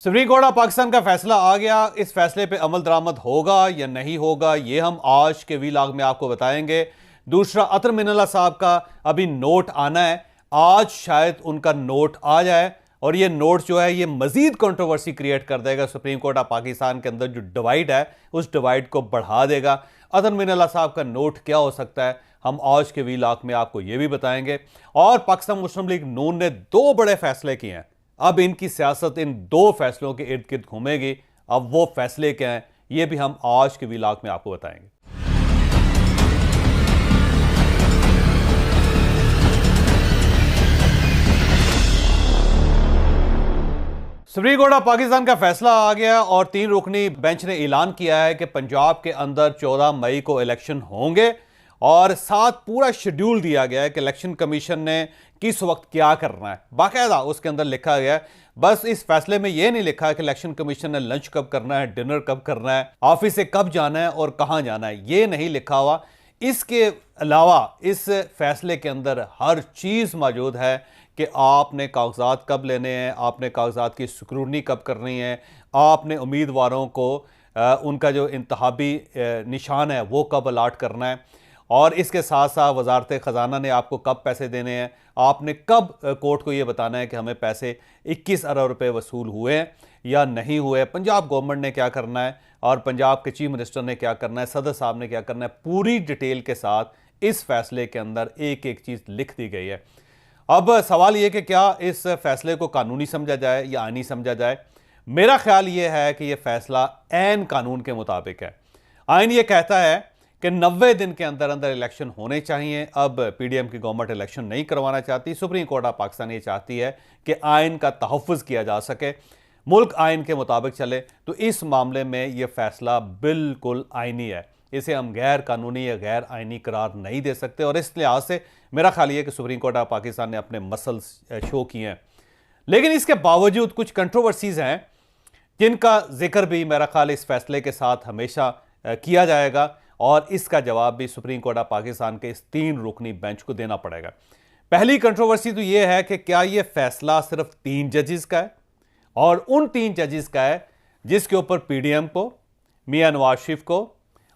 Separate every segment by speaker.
Speaker 1: Supreme court of Pakistan का फैसला आ गया। इस फैसले पे अमल दरामद होगा या नहीं होगा, ये हम आज के वीलॉग में आपको बताएंगे। दूसरा, अतर मिनल्ला साहब का अभी नोट आना है, आज शायद उनका नोट आ जाए और ये नोट जो है ये मजीद कंट्रोवर्सी क्रिएट कर देगा। सुप्रीम कोर्ट ऑफ पाकिस्तान के अंदर जो डिवाइड है उस डिवाइड को बढ़ा देगा। अतर मिनल्ला साहब का नोट क्या हो सकता है, हम आज के वीलॉग में आपको ये भी बताएंगे। और पाकिस्तान मुस्लिम लीग नून ने दो बड़े फैसले किए हैं, अब इनकी सियासत इन दो फैसलों के इर्द गिर्द घूमेगी। अब वो फैसले क्या हैं, ये भी हम आज के व्लॉग में आपको बताएंगे। सुप्रीम कोर्ट ऑफ पाकिस्तान का फैसला आ गया और 3 रुकनी बेंच ने ऐलान किया है कि पंजाब के अंदर 14 मई को इलेक्शन होंगे और साथ पूरा शेड्यूल दिया गया है कि इलेक्शन कमीशन ने किस वक्त क्या करना है। बाकायदा उसके अंदर लिखा गया है। बस इस फैसले में यह नहीं लिखा है कि इलेक्शन कमीशन ने लंच कब करना है, डिनर कब करना है, ऑफिस से कब जाना है और कहां जाना है, यह नहीं लिखा हुआ। इसके अलावा इस फैसले के अंदर हर चीज मौजूद है कि आपने कागजात कब लेने हैं, आपने कागजात की स्क्रूटनी कब करनी है, आपने उम्मीदवारों को उनका जो इंतखाबी निशान है वो कब अलाट करना है, और इसके साथ साथ वजारत ख़जाना ने आपको कब पैसे देने हैं, आपने कब कोर्ट को ये बताना है कि हमें पैसे 21 अरब रुपए वसूल हुए हैं या नहीं हुए, पंजाब गवर्नमेंट ने क्या करना है और पंजाब के चीफ मिनिस्टर ने क्या करना है, सदर साहब ने क्या करना है, पूरी डिटेल के साथ इस फैसले के अंदर एक एक चीज़ लिख दी गई है। अब सवाल ये कि क्या इस फैसले को कानूनी समझा जाए या आईनी समझा जाए। मेरा ख्याल ये है कि यह फैसला ऐन कानून के मुताबिक है। आइन ये कहता है कि 90 दिन के अंदर अंदर इलेक्शन होने चाहिए। अब पीडीएम की गवर्नमेंट इलेक्शन नहीं करवाना चाहती, सुप्रीम कोर्ट ऑफ पाकिस्तान ये चाहती है कि आइन का तहफ़्फ़ुज़ किया जा सके, मुल्क आइन के मुताबिक चले। तो इस मामले में यह फैसला बिल्कुल आइनी है, इसे हम गैर कानूनी या गैर आइनी करार नहीं दे सकते। और इस लिहाज से मेरा ख्याल ये कि सुप्रीम कोर्ट ऑफ पाकिस्तान ने अपने मसल्स शो किए हैं। लेकिन इसके बावजूद कुछ कंट्रोवर्सीज़ हैं जिनका जिक्र भी मेरा ख्याल इस फैसले के साथ हमेशा किया जाएगा और इसका जवाब भी सुप्रीम कोर्ट ऑफ पाकिस्तान के इस 3 रुकनी बेंच को देना पड़ेगा। पहली कंट्रोवर्सी तो यह है कि क्या यह फैसला सिर्फ 3 जजेस का है और उन 3 जजेस का है जिसके ऊपर पीडीएम को, मियां नवाज शरीफ को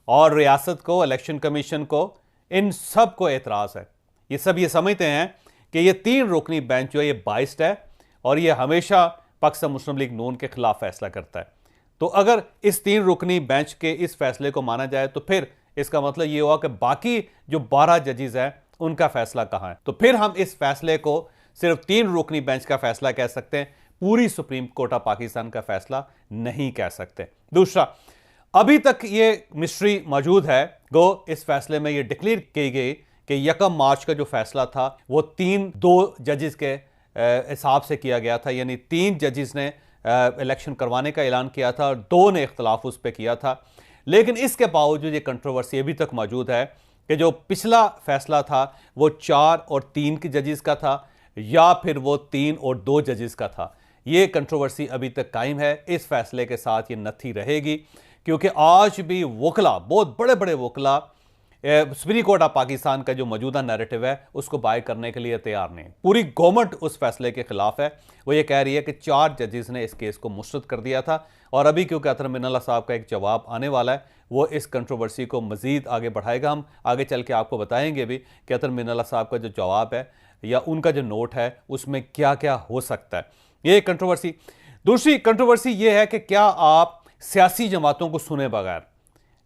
Speaker 1: और रियासत को, इलेक्शन कमीशन को, इन सब को एतराज़ है। ये सब ये समझते हैं कि ये 3 रुकनी बेंच जो है ये बाइस्ड है और ये हमेशा पाकिस्तान मुस्लिम लीग नून के खिलाफ फैसला करता है। तो अगर इस 3 रुकनी बेंच के इस फैसले को माना जाए तो फिर इसका मतलब ये हुआ कि बाकी जो 12 जजेस हैं उनका फैसला कहां है। तो फिर हम इस फैसले को सिर्फ 3 रुकनी बेंच का फैसला कह सकते हैं, पूरी सुप्रीम कोर्ट ऑफ पाकिस्तान का फैसला नहीं कह सकते। दूसरा, अभी तक ये मिस्ट्री मौजूद है। गो इस फैसले में ये डिक्लेयर की गई कि 1 मार्च का जो फैसला था वो 2 जजेस के हिसाब से किया गया था, यानी 3 जजेस ने इलेक्शन करवाने का ऐलान किया था और 2 ने इख्तलाफ उस पर किया था। लेकिन इसके बावजूद ये कंट्रोवर्सी अभी तक मौजूद है कि जो पिछला फैसला था वो 4 और 3 के जजेस का था या फिर वो 3 और 2 जजेस का था। ये कंट्रोवर्सी अभी तक कायम है। इस फैसले के साथ ये नथी रहेगी क्योंकि आज भी वकला, बहुत बड़े बड़े वकला, सुप्रीम कोर्ट ऑफ पाकिस्तान का जो मौजूदा नैरेटिव है उसको बाय करने के लिए तैयार नहीं। पूरी गवर्नमेंट उस फैसले के खिलाफ है। वो ये कह रही है कि 4 जजेस ने इस केस को मुस्तरद कर दिया था और अभी क्योंकि अतर मिनल्ला साहब का एक जवाब आने वाला है वो इस कंट्रोवर्सी को मजीद आगे बढ़ाएगा। हम आगे चल के आपको बताएंगे भी कि अतर मिनल्ला साहब का जो जवाब है या उनका जो नोट है उसमें क्या क्या हो सकता है। ये कंट्रोवर्सी। दूसरी कंट्रोवर्सी ये है कि क्या आप सियासी जमातों को सुने बगैर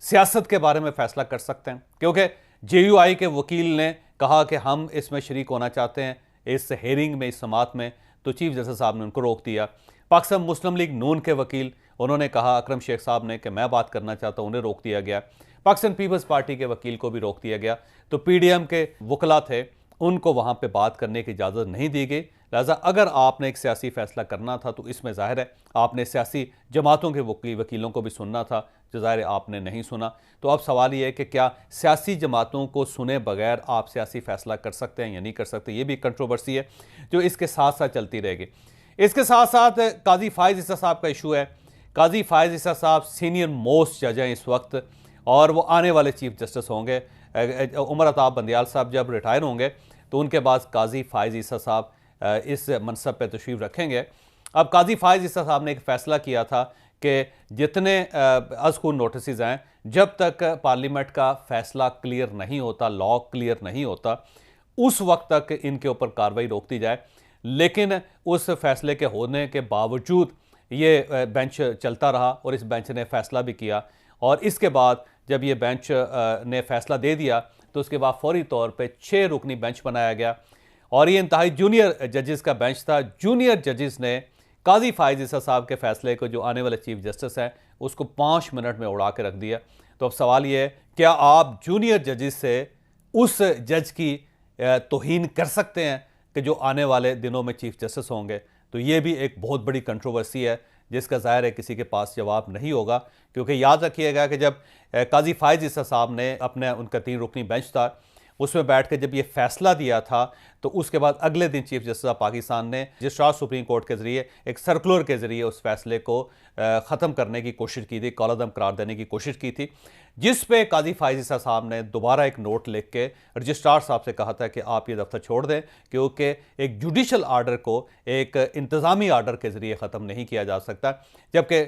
Speaker 1: सियासत के बारे में फैसला कर सकते हैं, क्योंकि जेयूआई के वकील ने कहा कि हम इसमें शरीक होना चाहते हैं इस हेयरिंग में, इस समात में, तो चीफ जस्टिस साहब ने उनको रोक दिया। पाकिस्तान मुस्लिम लीग नून के वकील, उन्होंने कहा अकरम शेख साहब ने कि मैं बात करना चाहता हूं, उन्हें रोक दिया गया। पाकिस्तान पीपल्स पार्टी के वकील को भी रोक दिया गया। तो पीडीएम के वकला थे, उनको वहां पे बात करने की इजाज़त नहीं दी गई। लिहाजा अगर आपने एक सियासी फैसला करना था तो इसमें जाहिर है आपने सियासी जमातों के वकीलों को भी सुनना था, जो जाहिर है आपने नहीं सुना। तो अब सवाल ये है कि क्या सियासी जमातों को सुने बगैर आप सियासी फैसला कर सकते हैं या नहीं कर सकते। ये भी कंट्रोवर्सी है जो इसके साथ साथ चलती रहेगी। इसके साथ साथ काजी फायज़ ईसा साहब का इशू है। काजी फायज़ ईसा साहब सीनियर मोस्ट जज हैं इस वक्त और वो आने वाले चीफ जस्टिस होंगे। उमर अताब बंदियाल साहब जब रिटायर होंगे तो उनके बाद काजी फायज़ ईसा साहब इस मनसब पर तशरीफ़ रखेंगे। अब काजी फायज ईसा साहब ने एक फैसला किया था कि जितने अज़खून नोटिस आए, जब तक पार्लियामेंट का फैसला क्लियर नहीं होता, लॉ क्लियर नहीं होता, उस वक्त तक इनके ऊपर कार्रवाई रोक दी जाए। लेकिन उस फैसले के होने के बावजूद ये बेंच चलता रहा और इस बेंच ने फैसला भी किया। और इसके बाद जब ये बेंच ने फैसला दे दिया तो उसके बाद फौरी तौर पे 6 रुकनी बेंच बनाया गया और ये इंतहाई जूनियर जजेस का बेंच था। जूनियर जजेस ने काजी फायज ईसा साहब के फैसले को, जो आने वाले चीफ जस्टिस हैं, उसको 5 मिनट में उड़ा के रख दिया। तो अब सवाल ये है, क्या आप जूनियर जजेस से उस जज की तौहीन कर सकते हैं कि जो आने वाले दिनों में चीफ जस्टिस होंगे? तो ये भी एक बहुत बड़ी कंट्रोवर्सी है जिसका ज़ाहिर है किसी के पास जवाब नहीं होगा। क्योंकि याद रखिएगा कि जब काजी फायज ईसा साहब ने अपने, उनका 3 रुकनी बेंच था, उसमें बैठ के जब ये फैसला दिया था तो उसके बाद अगले दिन चीफ जस्टिस ऑफ पाकिस्तान ने रजिस्ट्रार सुप्रीम कोर्ट के ज़रिए एक सर्कुलर के ज़रिए उस फैसले को ख़त्म करने की कोशिश की थी, कॉलअदम करार देने की कोशिश की थी, जिस पे काजी फायज ईसा साहब ने दोबारा एक नोट लिख के रजिस्ट्रार साहब से कहा था कि आप ये दफ्तर छोड़ दें, क्योंकि एक जुडिशल आर्डर को एक इंतज़ामी आर्डर के ज़रिए ख़त्म नहीं किया जा सकता। जबकि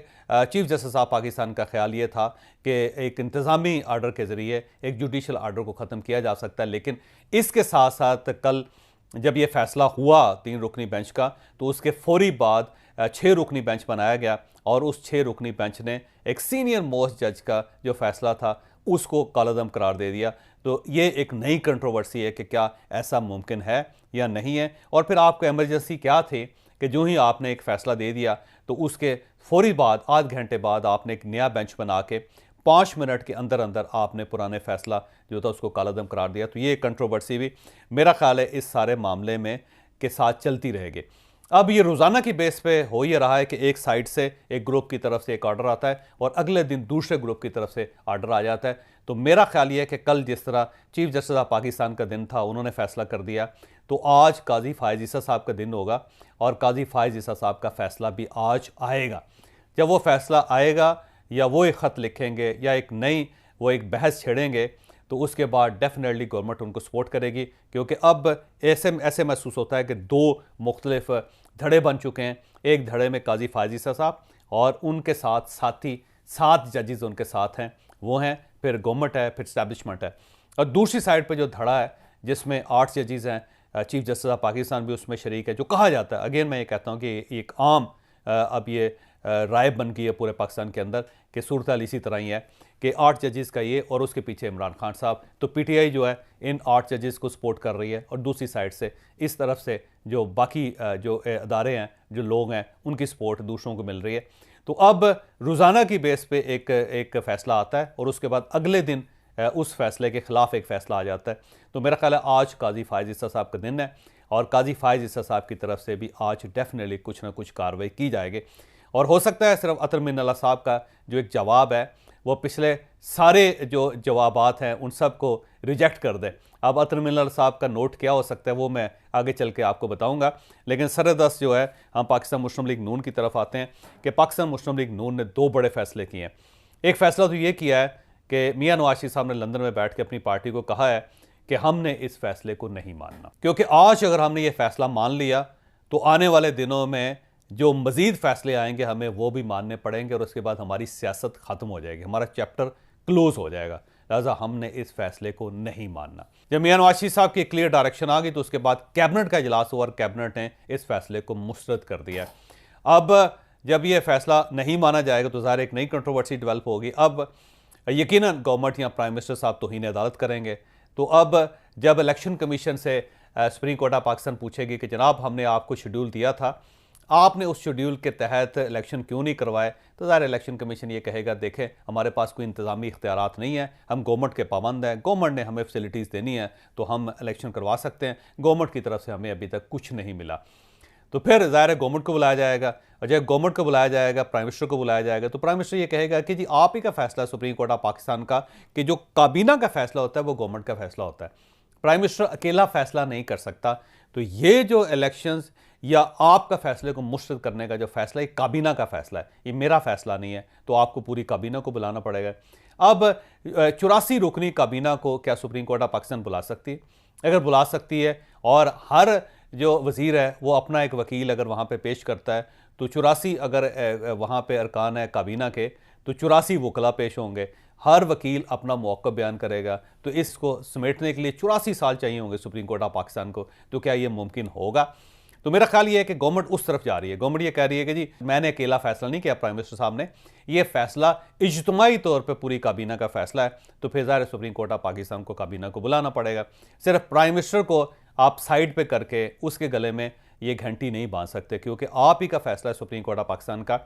Speaker 1: चीफ जस्टिस ऑफ पाकिस्तान का ख्याल ये था कि एक इंतज़ामी आर्डर के ज़रिए एक जुडिशल आर्डर को ख़त्म किया जा सकता है। लेकिन इसके साथ साथ कल जब ये फैसला हुआ 3 रुकनी बेंच का, तो उसके फौरी बाद 6 रुकनी बेंच बनाया गया और उस 6 रुकनी बेंच ने एक सीनियर मोस्ट जज का जो फैसला था उसको कॉलअदम करार दे दिया। तो ये एक नई कंट्रोवर्सी है कि क्या ऐसा मुमकिन है या नहीं है। और फिर आपको इमरजेंसी क्या थी कि जो ही आपने एक फ़ैसला दे दिया तो उसके फौरी बाद आध घंटे बाद आपने एक नया बेंच बना के 5 मिनट के अंदर अंदर आपने पुराने फैसला जो था उसको कालादम करार दिया। तो ये कंट्रोवर्सी भी मेरा ख्याल है इस सारे मामले में के साथ चलती रहेगी। अब ये रोज़ाना की बेस पे हो ये रहा है कि एक साइड से एक ग्रुप की तरफ से एक ऑर्डर आता है और अगले दिन दूसरे ग्रुप की तरफ से ऑर्डर आ जाता है। तो मेरा ख्याल ये है कि कल जिस तरह चीफ जस्टिस ऑफ पाकिस्तान का दिन था, उन्होंने फैसला कर दिया, तो आज काजी फायज ईसा साहब का दिन होगा और काजी फायज ईसा साहब का फैसला भी आज आएगा। जब वो फैसला आएगा या वो एक ख़त लिखेंगे या एक नई वो एक बहस छेड़ेंगे, तो उसके बाद डेफिनेटली गवर्नमेंट उनको सपोर्ट करेगी। क्योंकि अब ऐसे महसूस होता है कि 2 मुख्तलिफ धड़े बन चुके हैं। एक धड़े में काजी फायज ईसा साहब और उनके साथ साथी 7 जजेस उनके साथ हैं, वो हैं, फिर गवर्नमेंट है, फिर इस्टेब्लिशमेंट है। और दूसरी साइड पे जो धड़ा है जिसमें 8 जजेस हैं, चीफ जस्टिस ऑफ पाकिस्तान भी उसमें शरीक है, जो कहा जाता है, अगेन मैं ये कहता हूँ कि एक आम अब ये राय बन गई है पूरे पाकिस्तान के अंदर कि सूरत हाल इसी तरह ही है कि 8 जजेस का ये और उसके पीछे इमरान खान साहब। तो पीटीआई जो है इन 8 जजेस को सपोर्ट कर रही है और दूसरी साइड से इस तरफ से जो बाकी जो अदारे हैं, जो लोग हैं, उनकी सपोर्ट दूसरों को मिल रही है। तो अब रोज़ाना की बेस पे एक फ़ैसला आता है और उसके बाद अगले दिन उस फैसले के ख़िलाफ़ एक फ़ैसला आ जाता है। तो मेरा ख्याल है आज काजी फायज ईसा साहब का दिन है और काजी फायज ईसा साहब की तरफ से भी आज डेफिनेटली कुछ ना कुछ कार्रवाई की जाएगी। और हो सकता है सिर्फ अतर मिन्नल्लाह साहब का जो एक जवाब है वो पिछले सारे जो जवाबात हैं उन सब को रिजेक्ट कर दे। अब अतर मिन्नल्लाह साहब का नोट क्या हो सकता है वो मैं आगे चल के आपको बताऊंगा। लेकिन सरदस्त जो है हम पाकिस्तान मुस्लिम लीग नून की तरफ आते हैं कि पाकिस्तान मुस्लिम लीग नून ने 2 बड़े फैसले किए हैं। एक फ़ैसला तो ये किया है कि मियां नवाज शरीफ साहब ने लंदन में बैठ के अपनी पार्टी को कहा है कि हमने इस फैसले को नहीं मानना, क्योंकि आज अगर हमने ये फैसला मान लिया तो आने वाले दिनों में जो मज़ीद फ़ैसले आएंगे हमें वो भी मानने पड़ेंगे और उसके बाद हमारी सियासत ख़त्म हो जाएगी, हमारा चैप्टर क्लोज़ हो जाएगा। लिहाजा हमने इस फैसले को नहीं मानना। जब मियां नवाज शरीफ साहब की क्लियर डायरेक्शन आ गई तो उसके बाद कैबिनेट का इजलास हुआ और कैबिनेट ने इस फैसले को मुस्तरद कर दिया। अब जब ये फैसला नहीं माना जाएगा तो ज़ाहिर एक नई कंट्रोवर्सी डेवलप होगी। अब यकीनन गवर्नमेंट या प्राइम मिनिस्टर साहब तौहीन अदालत करेंगे। तो अब जब इलेक्शन कमीशन से सुप्रीम कोर्ट ऑफ पाकिस्तान पूछेगी कि जनाब हमने आपको शेड्यूल दिया था, आपने उस शेड्यूल के तहत इलेक्शन क्यों नहीं करवाए, तो ज़ाहिर इलेक्शन कमीशन ये कहेगा देखें हमारे पास कोई इंतज़ामी इख्तियारात नहीं है, हम गवर्नमेंट के पाबंद हैं, गवर्नमेंट ने हमें फैसिलिटीज़ देनी है तो हम इलेक्शन करवा सकते हैं, गवर्नमेंट की तरफ से हमें अभी तक कुछ नहीं मिला। तो फिर ज़ाहिर है गवर्नमेंट को बुलाया जाएगा और जब गवर्नमेंट को बुलाया जाएगा, प्राइम मिनिस्टर को बुलाया जाएगा, तो प्राइम मिनिस्टर ये कहेगा कि जी आप ही का फैसला सुप्रीम कोर्ट ऑफ पाकिस्तान का कि जो काबीना का फैसला होता है वो गवर्नमेंट का फैसला होता है, प्राइम मिनिस्टर अकेला फैसला नहीं कर सकता। तो ये जो इलेक्शंस या आपका फैसले को मुस्तरद करने का जो फैसला है काबीना का फैसला है, ये मेरा फैसला नहीं है, तो आपको पूरी काबीना को बुलाना पड़ेगा। अब 84 रुकनी काबीना को क्या सुप्रीम कोर्ट ऑफ पाकिस्तान बुला सकती है? अगर बुला सकती है और हर जो वज़ीर है वो अपना एक वकील अगर वहाँ पे पेश करता है तो 84 अगर वहाँ पे अरकान है काबीना के, तो 84 वकला पेश होंगे, हर वकील अपना मौक़िफ़ बयान करेगा। तो इसको समेटने के लिए 84 साल चाहिए होंगे सुप्रीम कोर्ट ऑफ पाकिस्तान को। तो क्या ये मुमकिन होगा? तो मेरा ख्याल ये है कि गवर्नमेंट उस तरफ जा रही है। गवर्नमेंट ये कह रही है कि जी मैंने अकेला फैसला नहीं किया प्राइम मिनिस्टर साहब ने, ये फैसला इज्तिमाई तौर पे पूरी काबीना का फैसला है। तो फिर ज़ाहिर सुप्रीम कोर्ट ऑफ पाकिस्तान को काबीना को बुलाना पड़ेगा। सिर्फ प्राइम मिनिस्टर को आप साइड पे करके उसके गले में ये घंटी नहीं बांध सकते, क्योंकि आप ही का फैसला है सुप्रीम कोर्ट ऑफ पाकिस्तान का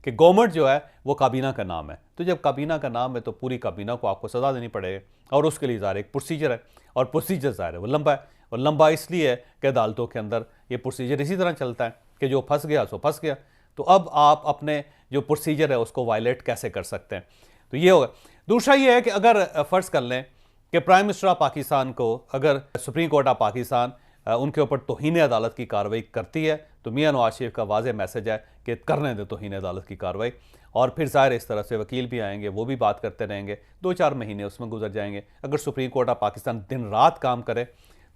Speaker 1: कि गवर्नमेंट जो है वो काबीना का नाम है। तो जब काबीना का नाम है तो पूरी काबीना को आपको सज़ा देनी पड़ेगी, और उसके लिए ज़ाहिर एक प्रोसीजर है, और प्रोसीजर ज़ाहिर है वो लंबा है। और लंबा इसलिए है कि अदालतों के अंदर ये प्रोसीजर इसी तरह चलता है कि जो फंस गया सो फंस गया। तो अब आप अपने जो प्रोसीजर है उसको वायलेट कैसे कर सकते हैं? तो ये होगा। दूसरा ये है कि अगर फ़र्ज़ कर लें कि प्राइम मिनिस्टर ऑफ पाकिस्तान को अगर सुप्रीम कोर्ट ऑफ पाकिस्तान उनके ऊपर तौहीन अदालत की कार्रवाई करती है, तो मियां नवाज शरीफ का वाज़ेह मैसेज है कि करने दे तौहीन अदालत की कार्रवाई। और फिर ज़ाहिर इस तरह से वकील भी आएंगे, वो भी बात करते रहेंगे, 2-4 महीने उसमें गुजर जाएंगे। अगर सुप्रीम कोर्ट ऑफ पाकिस्तान दिन रात काम करे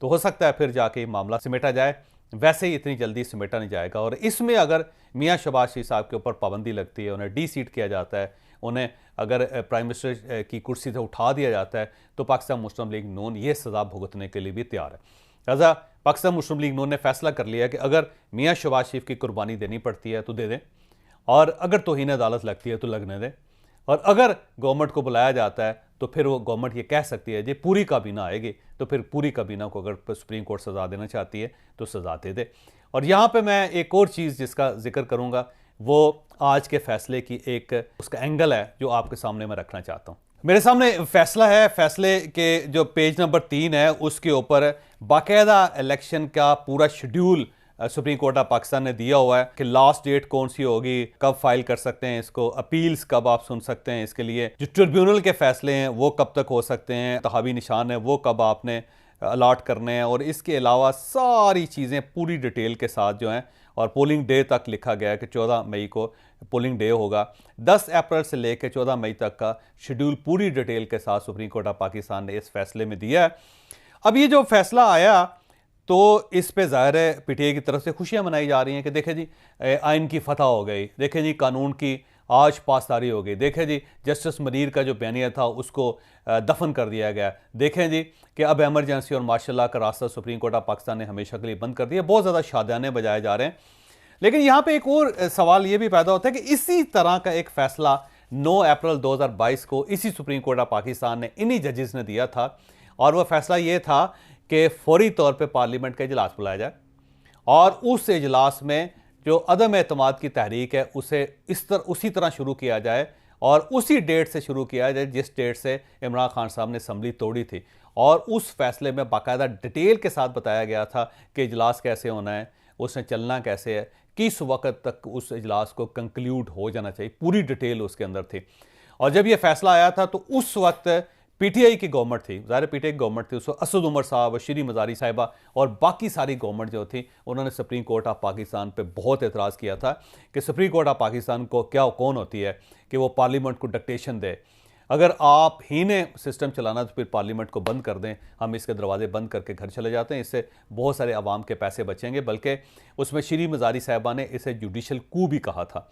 Speaker 1: तो हो सकता है फिर जाके मामला सिमेटा जाए। वैसे ही इतनी जल्दी सिमेटा नहीं जाएगा। और इसमें अगर मियां शहबाज शरीफ साहब के ऊपर पाबंदी लगती है, उन्हें डी सीट किया जाता है, उन्हें अगर प्राइम मिनिस्टर की कुर्सी से उठा दिया जाता है, तो पाकिस्तान मुस्लिम लीग नून ये सज़ा भुगतने के लिए भी तैयार है। लिहाजा पाकिस्तान मुस्लिम लीग नून ने फैसला कर लिया कि अगर मियां शहबाज शरीफ की कुर्बानी देनी पड़ती है तो दे दें, और अगर तौहीन अदालत लगती है तो लगने दें। और अगर गवर्नमेंट को बुलाया जाता है तो फिर वो गवर्नमेंट ये कह सकती है जी पूरी काबीना आएगी, तो फिर पूरी काबीना को अगर सुप्रीम कोर्ट सज़ा देना चाहती है तो सज़ा दे दे। और यहाँ पे मैं एक और चीज़ जिसका जिक्र करूँगा, वो आज के फैसले की एक उसका एंगल है जो आपके सामने मैं रखना चाहता हूँ। मेरे सामने फैसला है, फैसले के जो पेज नंबर 3 है उसके ऊपर बाकायदा इलेक्शन का पूरा schedule supreme court of Pakistan ने दिया हुआ है कि लास्ट डेट कौन सी होगी, कब फाइल कर सकते हैं इसको, अपील्स कब आप सुन सकते हैं इसके लिए, जो ट्रिब्यूनल के फैसले हैं वो कब तक हो सकते हैं, तहावी निशान है वो कब आपने अलाट करने हैं, और इसके अलावा सारी चीज़ें पूरी डिटेल के साथ जो हैं। और पोलिंग डे तक लिखा गया है कि 14 मई को पोलिंग डे होगा। 10 अप्रैल से लेकर 14 मई तक का शेड्यूल पूरी डिटेल के साथ सुप्रीम कोर्ट ऑफ पाकिस्तान ने इस फैसले में दिया है। अब ये जो फैसला आया तो इस पे ज़ाहिर है पीटीआई की तरफ से खुशियां मनाई जा रही हैं कि देखें जी आइन की फतह हो गई, देखें जी कानून की आज पासदारी हो गई, देखें जी जस्टिस मनीर का जो बयानिया था उसको दफन कर दिया गया, देखें जी कि अब एमरजेंसी और मार्शल लॉ का रास्ता सुप्रीम कोर्ट ऑफ पाकिस्तान ने हमेशा के लिए बंद कर दिया। बहुत ज़्यादा शादियाने बजाए जा रहे हैं। लेकिन यहाँ पे एक और सवाल ये भी पैदा होता है कि इसी तरह का एक फैसला 9 अप्रैल 2022 को इसी सुप्रीम कोर्ट ऑफ पाकिस्तान ने इन्हीं जजेस ने दिया था, और वह फैसला ये था कि फौरी तौर पे पार्लियामेंट का इजलास बुलाया जाए, और उस इजलास में जो अदम एतमाद की तहरीक है उसे उसी तरह शुरू किया जाए, और उसी डेट से शुरू किया जाए जिस डेट से इमरान खान साहब ने असम्बली तोड़ी थी। और उस फैसले में बाकायदा डिटेल के साथ बताया गया था कि इजलास कैसे होना है, उसने चलना कैसे है, किस वक्त तक उस इजलास को कंक्लूड हो जाना चाहिए, पूरी डिटेल उसके अंदर थी। और जब यह फैसला आया था तो उस वक्त पीटीआई की गवर्नमेंट थी, ज़ाहिर पीटीआई की गवर्नमेंट थी, उसको असद उमर साहब, शीरी मज़ारी साहिबा और बाकी सारी गवर्नमेंट जो थी, उन्होंने सुप्रीम कोर्ट ऑफ पाकिस्तान पे बहुत एतराज़ किया था कि सुप्रीम कोर्ट ऑफ पाकिस्तान को क्या कौन होती है कि वो पार्लियामेंट को डिक्टेशन दे। अगर आप ही ने सिस्टम चलाना तो फिर पार्लियामेंट को बंद कर दें, हम इसके दरवाजे बंद करके घर चले जाते हैं, इससे बहुत सारे आवाम के पैसे बचेंगे। बल्कि उसमें शीरी मज़ारी साहिबा ने इसे जुडिशल कू भी कहा था।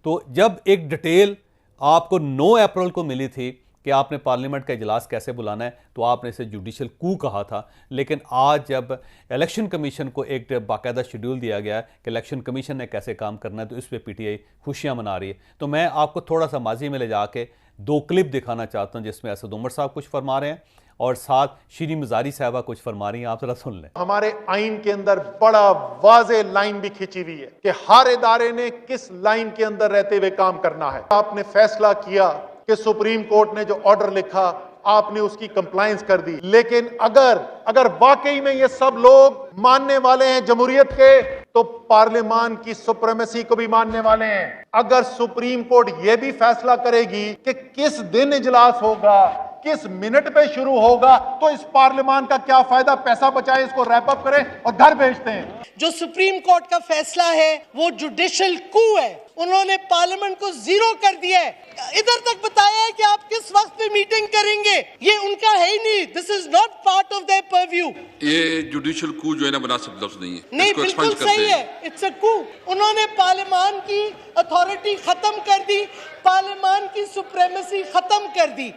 Speaker 1: तो जब एक डिटेल आपको 9 अप्रैल को मिली थी कि आपने पार्लियामेंट का इजलास कैसे बुलाना है, तो आपने इसे जुडिशल कू कहा था। लेकिन आज जब इलेक्शन कमीशन को एक बाकायदा शेड्यूल दिया गया है कि इलेक्शन कमीशन ने कैसे काम करना है, तो इस पर पीटीआई खुशियां मना रही है। तो मैं आपको थोड़ा सा माजी में ले जाके 2 क्लिप दिखाना चाहता हूं जिसमें असद उमर साहब कुछ फरमा रहे हैं और साथ शीरी मज़ारी साहबा कुछ फरमा रही हैं। आप जरा सुन लें।
Speaker 2: हमारे आइन के अंदर बड़ा वाज़े लाइन भी खींची हुई है कि हर इदारे ने किस लाइन के अंदर रहते हुए काम करना है। आपने फैसला किया कि सुप्रीम कोर्ट ने जो ऑर्डर लिखा आपने उसकी कंप्लायंस कर दी, लेकिन अगर वाकई में ये सब लोग मानने वाले हैं जमहूरियत के, तो पार्लियामान की सुप्रीमेसी को भी मानने वाले हैं। अगर सुप्रीम कोर्ट ये भी फैसला करेगी कि किस दिन इजलास होगा, किस मिनट पे शुरू होगा, तो इस पार्लियामान का क्या फायदा। पैसा बचाए, इसको रैप अप करें और घर भेजते हैं।
Speaker 3: जो सुप्रीम कोर्ट का फैसला है वो जुडिशल कू है। उन्होंने पार्लियामेंट को जीरो कर दिया है। इधर तक बताया है कि आप किस वक्त पे मीटिंग करेंगे, ये उनका है ही नहीं। This is not part of their purview.
Speaker 4: ये जुडिशियल कू जो है ना बना सकता नहीं है,
Speaker 3: नहीं,
Speaker 4: इसको
Speaker 3: बिल्कुल
Speaker 4: एक्सपंज
Speaker 3: सही
Speaker 4: करते
Speaker 3: है,
Speaker 4: हैं।
Speaker 3: इट्स अ कू। उन्होंने पार्लियामान की अथॉरिटी खत्म कर दी, पार्लियामान की सुप्रीमेसी खत्म कर दी।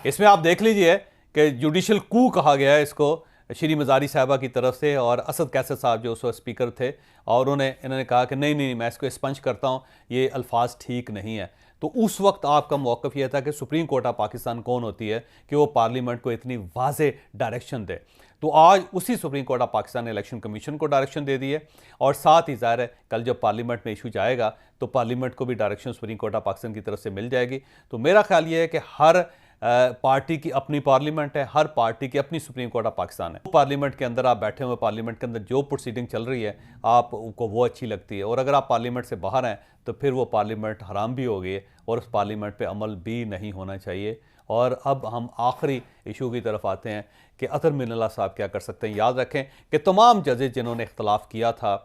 Speaker 1: इसमें आप देख लीजिए कि जुडिशियल कू कहा गया है इसको श्री मज़ारी साहबा की तरफ से, और असद कैसर साहब जो उस वक्त स्पीकर थे, और इन्होंने कहा कि नहीं नहीं मैं इसको स्पंज करता हूँ, ये अल्फाज ठीक नहीं है। तो उस वक्त आपका मौक़िफ़ यह था कि सुप्रीम कोर्ट ऑफ पाकिस्तान कौन होती है कि वो पार्लियामेंट को इतनी वाज़ेह डायरेक्शन दे। तो आज उसी सुप्रीम कोर्ट ऑफ पाकिस्तान ने इलेक्शन कमीशन को डायरेक्शन दे दी है, और साथ ही ज़ाहिर है कल जब पार्लियामेंट में इशू जाएगा तो पार्लियामेंट को भी direction supreme court of Pakistan की तरफ से मिल जाएगी। तो मेरा ख्याल ये है कि हर पार्टी की अपनी पार्लियामेंट है, हर पार्टी की अपनी सुप्रीम कोर्ट ऑफ पाकिस्तान है। पार्लियामेंट के अंदर आप बैठे हुए, पार्लियामेंट के अंदर जो प्रोसीडिंग चल रही है आपको वो अच्छी लगती है, और अगर आप पार्लियामेंट से बाहर हैं तो फिर वो पार्लियामेंट हराम भी हो गई है और उस पार्लियामेंट पे अमल भी नहीं होना चाहिए। और अब हम आखिरी इशू की तरफ आते हैं कि अतर मिनल्ला साहब क्या कर सकते हैं। याद रखें कि तमाम जजेज जिन्होंने इख्तलाफ किया था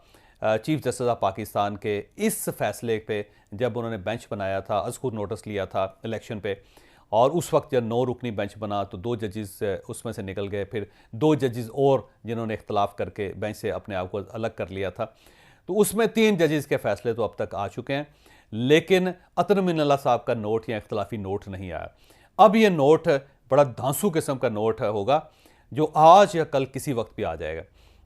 Speaker 1: चीफ जस्टिस ऑफ पाकिस्तान के इस फैसले पे, जब उन्होंने बेंच बनाया था, अज़कुर नोटिस लिया था इलेक्शन पे, और उस वक्त जब 9 रुकनी बेंच बना तो 2 जजेस उसमें से निकल गए, फिर 2 जजेस और जिन्होंने इख्तलाफ करके बेंच से अपने आप को अलग कर लिया था। तो उसमें 3 जजेस के फैसले तो अब तक आ चुके हैं, लेकिन अतर मिनल्ला साहब का नोट या इख्तलाफी नोट नहीं आया। अब ये नोट बड़ा धांसू किस्म का नोट होगा जो आज या कल किसी वक्त भी आ जाएगा,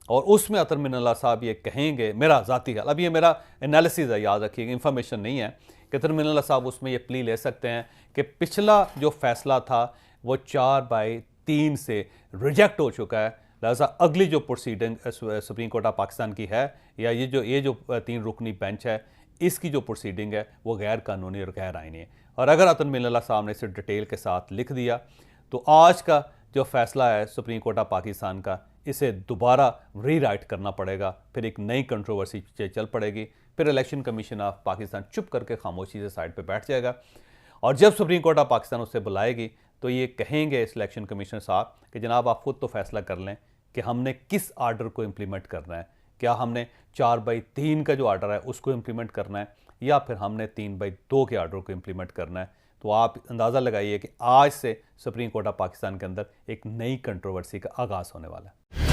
Speaker 1: और उसमें अतर मिनल्ला साहब ये कहेंगे, मेरा ज़ाती ख्याल, अब ये मेरा एनालिसिस है, याद रखिएगा, इंफॉर्मेशन नहीं है, कि अतर मिनल्ला साहब उसमें ये प्ली ले सकते हैं कि पिछला जो फैसला था वो 4/3 से रिजेक्ट हो चुका है, लिहाजा अगली जो proceeding supreme court of Pakistan की है, या ये जो 3 रुकनी बेंच है, इसकी जो प्रोसीडिंग है वो गैर कानूनी और गैर आईनी है। और अगर अतर मिनल्ला साहब ने इसे डिटेल के साथ लिख दिया तो आज का जो फैसला है सुप्रीम कोर्ट ऑफ पाकिस्तान का, इसे दोबारा रीराइट करना पड़ेगा, फिर एक नई कंट्रोवर्सी चल पड़ेगी, फिर इलेक्शन कमीशन ऑफ पाकिस्तान चुप करके खामोशी से साइड पे बैठ जाएगा, और जब सुप्रीम कोर्ट ऑफ पाकिस्तान उससे बुलाएगी तो ये कहेंगे इस इलेक्शन कमीशनर साहब कि जनाब आप खुद तो फैसला कर लें कि हमने किस आर्डर को इम्प्लीमेंट करना है, क्या हमने 4/3 का जो आर्डर है उसको इम्प्लीमेंट करना है, या फिर हमने 3/2 के आर्डर को इम्प्लीमेंट करना है। तो आप अंदाज़ा लगाइए कि आज से सुप्रीम कोर्ट ऑफ पाकिस्तान के अंदर एक नई कंट्रोवर्सी का आगाज़ होने वाला है।